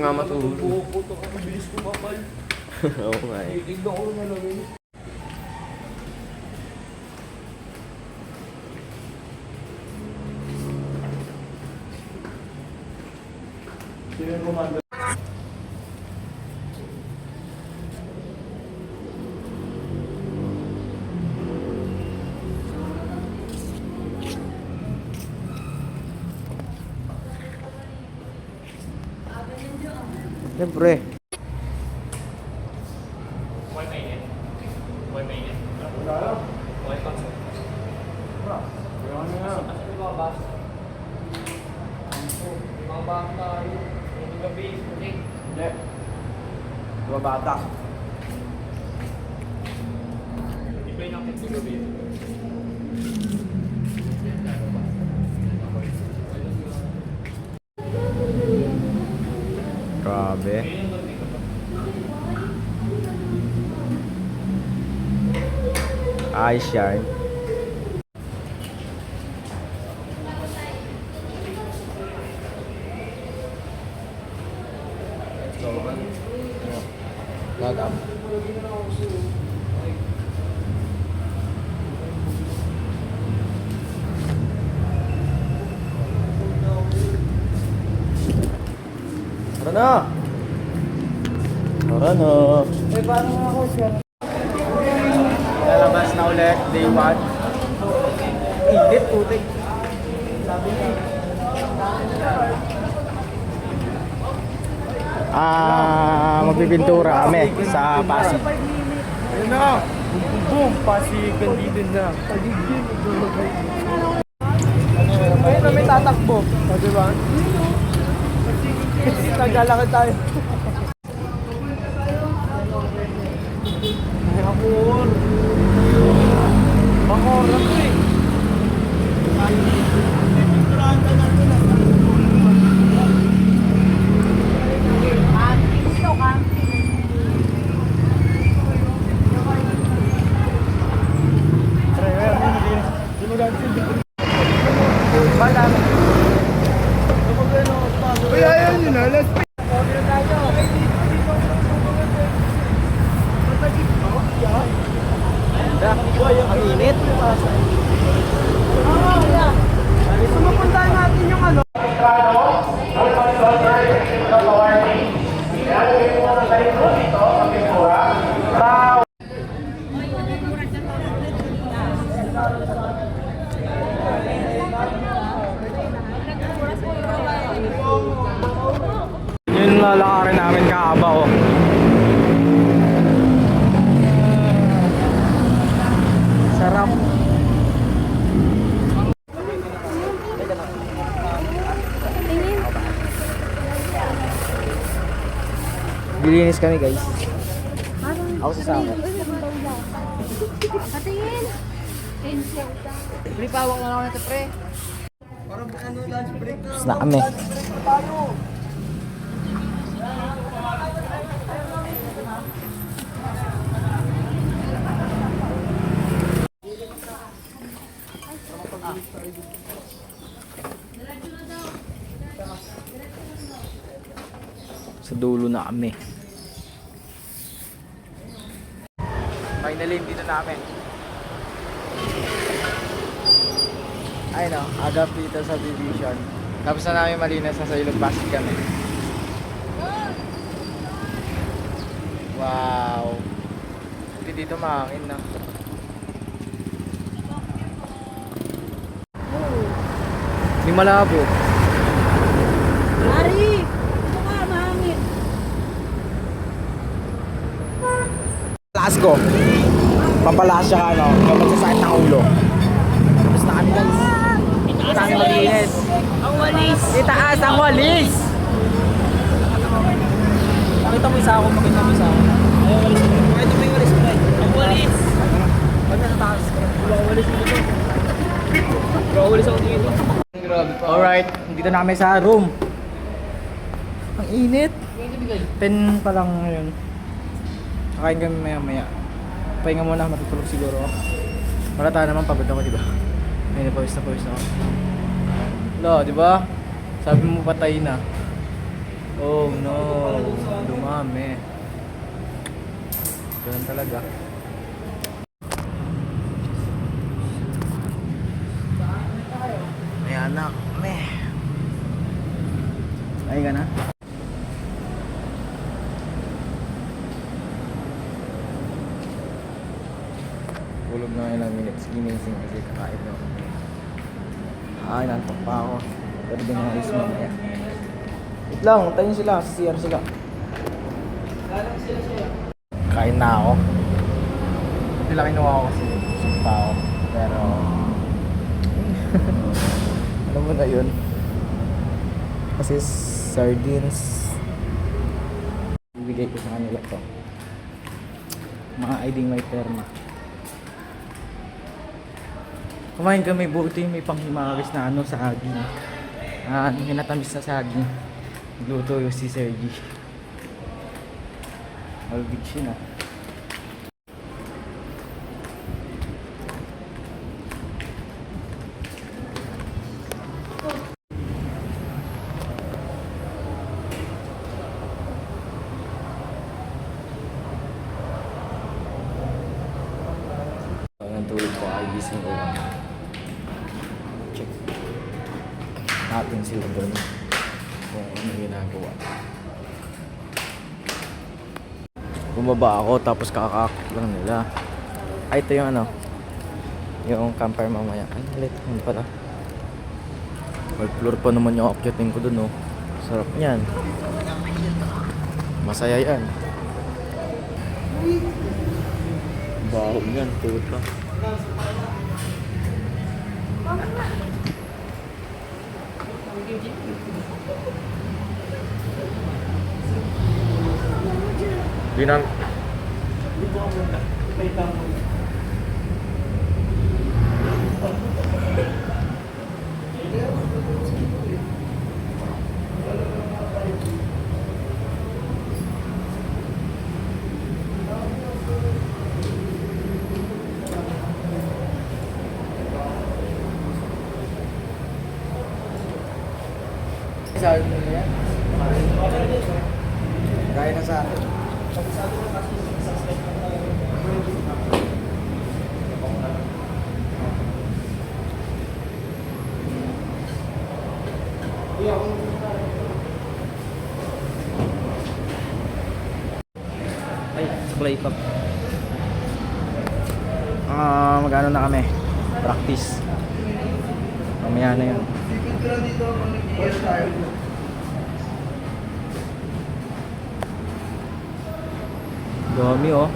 nga matulog. Puto ka, mabilis kumapal. Oo nga eh. Tignan ko na lang yun. Sino yung kumanda? Siyempre. Buhay mainit. Buhay mainit. Buhay konso. Kaya ano nga? Asan yung mga bus? Yung mga bata tayo. Yung gabi. Hindi. Mga bata. Hindi ba yung nakit yung gabi? Grabe. Ayos yan. Gagam. Tara na! Tara na! Eh, paano nga ako siya? Lalabas na ulit, day 1. Init, putik. Sabi niya. Magpipintura kami sa Pasig. Ayun na! Boom! Pasigan dito na. Ayun na, may tatakbo. O, diba? Naglalakad tayo. Ay, akor. Bakoran ko eh. Uy, ayaw nyo na. Let's pick. Ang init. Sumupuntahan natin yung ano. Yun lalakarin namin kaaba oh. Sarap. Bilinis kami guys. Ako sasama. Patingin. Pre, pawak na lang natin, pre. Parang ano, lunch break na. Tapos na kami. Sa dulo na kami. Finally, dito namin. Ay no, agap dito sa division. Tapos na namin malinis sa Ilog Pasig kami. Wow. Hindi dito mahangin na. Hindi malabo. Ari! Ito ka, mahangin. Lakas ko. Pampalakas siya ka, no? Kapag sasakit ng ulo. Tapos na kami guys. Itaas ang malinis. Ang walis. Itaas ang walis! Pakita mo isa ako, pakita mo isa ako. Pakita mo yung walis ko eh. Ang walis! Pag nasa taas, wala ko walis dito. Wala ko walis ako dito. Grabe pa. Alright, dito na kami sa room. Ang init. 10 pa lang ngayon. Kakain kami maya maya. Pahinga muna, matutulog siguro ako. Malata naman, pagod ako, diba? Ayun, pawis na ako. Lo, diba? Sabi mo patay na. Oh no, dumami. Ganun talaga. Ay anak, meh. Ay ka na? Tulog na ilang minutes, ginising kasi kakain na ako. Ay, nantok pa ako. Pero din ang ayos mamaya. Wait lang, tayo sila, sa CR sila. Kain na ako. Sila kinuha ko kasi busog pa ako. Pero alam mo na yun. Kasi sardines ibigay ko sa kanila to. Mga iding may perma. Kumain kami, buti may panghimaris na ano, saging. Hinatamis na saging. Nagluto yung si Sergi. All big siya na. Ang tulog ko ay gising ko lang. Check natin sila doon kung ano ginagawa. Bumaba ako tapos kakakak lang nila. Ay, ito yung ano, yung campfire mamaya. Ay, halit, yun pala. World floor pa naman yung akyatin ko doon, oh. Sarap niyan. Masaya yan. Baho niyan, puta. Binang Sabi mo na yan? Kaya na sa atin. Ay, supply pop. Magano na kami? Practice. Mamaya na yun. Dami oh.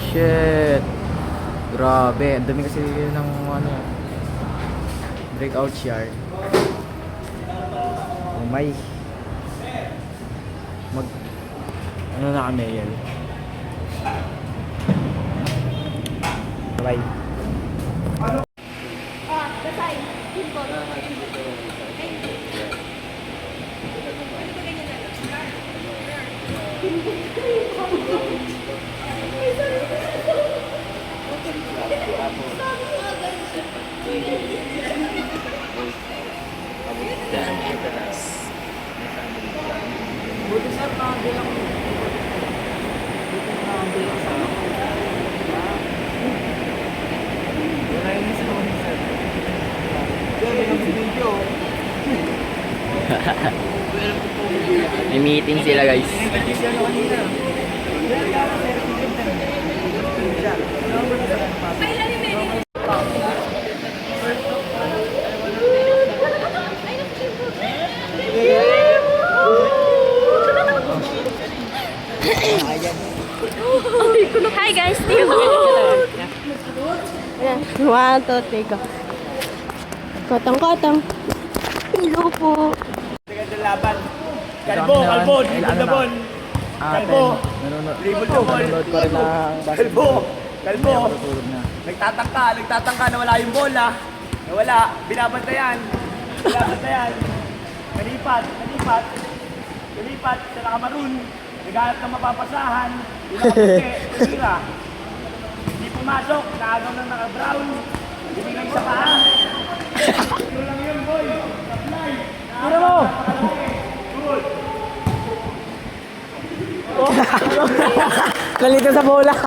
Shit. Grabe. Ang dami kasi ng ano, breakout yard. Oh my. Ano na kami yan? Bye. Kasay. Buti sir, nakabilang. Nakabilang sa ako. Wala yung isa naman sir. Sir, may nag-video. May meeting sila guys. Hi guys, tingnan mo. Ayan, 1, 2, 3, go. Kotong-kotong. Hello po. Laban. Kalbo, kalbo, dribble the ball. Kalbo. Dribble the ball. Nanonood ko rin ng Kalbo, basketball. kalbo. Natutulog na. Nagtatangka na wala yung bola. Nawala, binabantayan. Binabantayan. Kalipat sa nakamaroon. Naghanap ng mapapasahan. Yung nakaputi, tira. Hindi pumasok, naagaw ng naka-brown. Binigay sa paa. Ito lang yun, boy. Apply. Tira mo! Good. Nalito sa bola.